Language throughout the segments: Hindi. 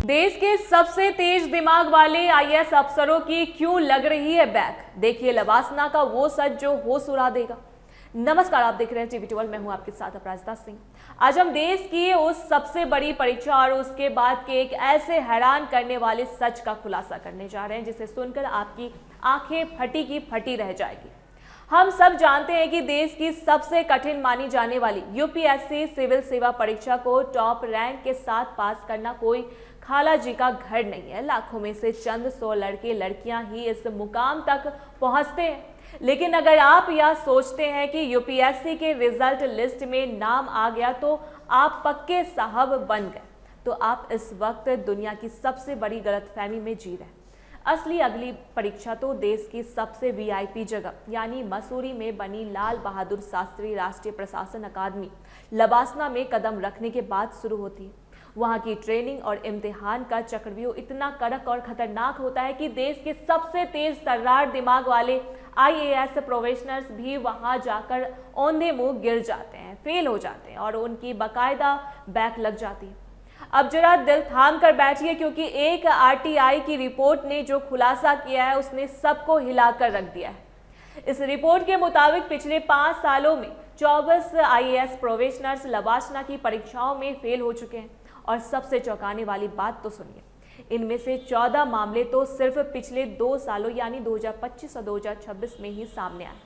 देश के सबसे तेज दिमाग वाले आईएएस अफसरों की क्यों लग रही है बैक। देखिए लवासना का वो सच जो होश उड़ा देगा। नमस्कार, आप देख रहे हैं टीवी12, मैं हूं आपके साथ अपराजिता सिंह। आज हम देश की उस सबसे बड़ी परीक्षा और उसके बाद के एक ऐसे हैरान करने वाले सच का खुलासा करने जा रहे हैं जिसे सुनकर आपकी आंखें फटी की फटी रह जाएगी। हम सब जानते हैं कि देश की सबसे कठिन मानी जाने वाली यूपीएससी सिविल सेवा परीक्षा को टॉप रैंक के साथ पास करना कोई खाला जी का घर नहीं है। लाखों में से चंद सौ लड़के लड़कियां ही इस मुकाम तक पहुंचते हैं। लेकिन अगर आप यह सोचते हैं कि यूपीएससी के रिजल्ट लिस्ट में नाम आ गया तो आप पक्के साहब बन गए, तो आप इस वक्त दुनिया की सबसे बड़ी गलतफहमी में जी रहे हैं। असली अगली परीक्षा तो देश की सबसे वीआईपी जगह यानी मसूरी में बनी लाल बहादुर शास्त्री राष्ट्रीय प्रशासन अकादमी लवासना में कदम रखने के बाद शुरू होती है। वहां की ट्रेनिंग और इम्तिहान का चक्रव्यूह इतना कड़क और खतरनाक होता है कि देश के सबसे तेज तर्रार दिमाग वाले आईएएस प्रोफेशनल्स भी वहां जाकर औंधे मुंह गिर जाते हैं, फेल हो जाते हैं और उनकी बाकायदा बैक लग जाती है। अब जरा दिल थाम कर बैठिए, क्योंकि एक आरटीआई की रिपोर्ट ने जो खुलासा किया है उसने सबको हिलाकर रख दिया है। इस रिपोर्ट के मुताबिक पिछले 5 सालों में 24 आईएएस प्रोफेशनल्स लवासना की परीक्षाओं में फेल हो चुके हैं। और सबसे चौंकाने वाली बात तो सुनिए, इनमें से 14 मामले तो सिर्फ पिछले 2 सालों यानी 2025 और 2026 में ही सामने आए।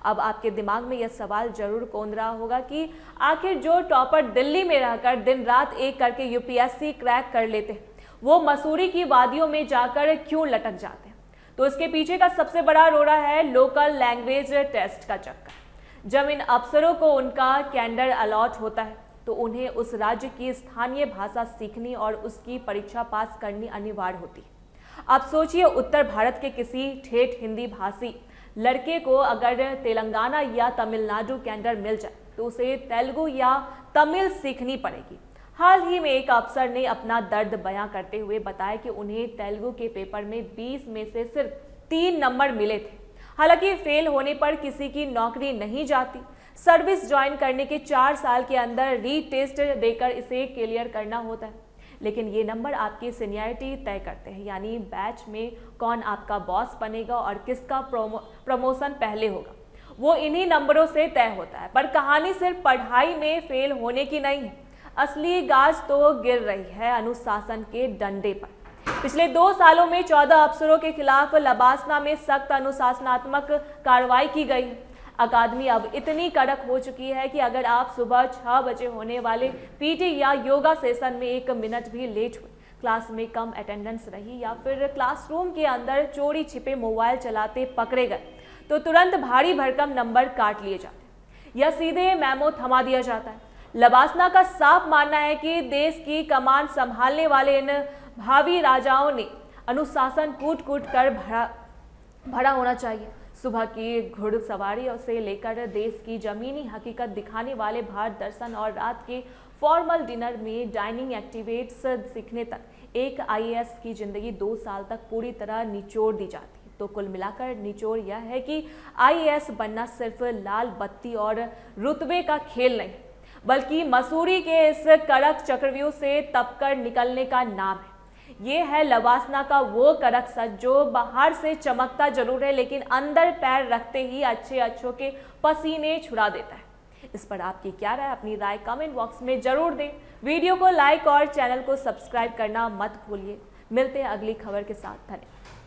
अब आपके दिमाग में यह सवाल जरूर कौंध रहा होगा कि आखिर जो टॉपर दिल्ली में रहकर दिन रात एक करके यूपीएससी क्रैक कर लेते हैं, वो मसूरी की वादियों में जाकर क्यों लटक जाते हैं। तो इसके पीछे का सबसे बड़ा रोड़ा है लोकल लैंग्वेज टेस्ट का चक्कर। जब इन अफसरों को उनका कैंडर अलॉट होता है तो उन्हें उस राज्य की स्थानीय भाषा सीखनी और उसकी परीक्षा पास करनी अनिवार्य होती है। आप सोचिए, उत्तर भारत के किसी ठेठ हिंदी भाषी लड़के को अगर तेलंगाना या तमिलनाडु कैंडर मिल जाए तो उसे तेलुगु या तमिल सीखनी पड़ेगी। हाल ही में एक अफसर ने अपना दर्द बयां करते हुए बताया कि उन्हें तेलुगु के पेपर में 20 में से सिर्फ 3 नंबर मिले थे। हालांकि फेल होने पर किसी की नौकरी नहीं जाती। सर्विस ज्वाइन करने के 4 साल के अंदर रीटेस्ट देकर इसे क्लियर करना होता है। लेकिन ये नंबर आपकी सीनियरिटी तय करते हैं, यानी बैच में कौन आपका बॉस बनेगा और किसका प्रमोशन पहले होगा, वो इन्हीं नंबरों से तय होता है। पर कहानी सिर्फ पढ़ाई में फेल होने की नहीं है, असली गाज तो गिर रही है अनुशासन के डंडे पर। पिछले 2 सालों में 14 अफसरों के खिलाफ लवासना में सख्त अनुशासनात्मक कार्रवाई की गई है। अकादमी अब इतनी कड़क हो चुकी है कि अगर आप सुबह 6 बजे होने वाले पीटी या योगा सेशन में 1 मिनट भी लेट हुए, क्लास में कम अटेंडेंस रही या फिर क्लासरूम के अंदर चोरी छिपे मोबाइल चलाते पकड़े गए तो तुरंत भारी भरकम नंबर काट लिए जाते या सीधे मेमो थमा दिया जाता है। लवासना का साफ मानना है कि देश की कमान संभालने वाले इन भावी राजाओं ने अनुशासन कूट कूट कर भरा होना चाहिए। सुबह की घुड़सवारी से लेकर देश की जमीनी हकीकत दिखाने वाले भारत दर्शन और रात के फॉर्मल डिनर में डाइनिंग एक्टिविटीज सीखने तक एक आईएएस की जिंदगी 2 साल तक पूरी तरह निचोड़ दी जाती है। तो कुल मिलाकर निचोड़ यह है कि आईएएस बनना सिर्फ लाल बत्ती और रुतबे का खेल नहीं, बल्कि मसूरी के इस कड़क चक्रव्यूह से तपकर निकलने का नाम है। ये है लवासना का वो कड़क सच जो बाहर से चमकता जरूर है, लेकिन अंदर पैर रखते ही अच्छों के पसीने छुड़ा देता है। इस पर आपकी क्या राय, अपनी राय कमेंट बॉक्स में जरूर दें। वीडियो को लाइक और चैनल को सब्सक्राइब करना मत भूलिए। मिलते हैं अगली खबर के साथ। धन्यवाद।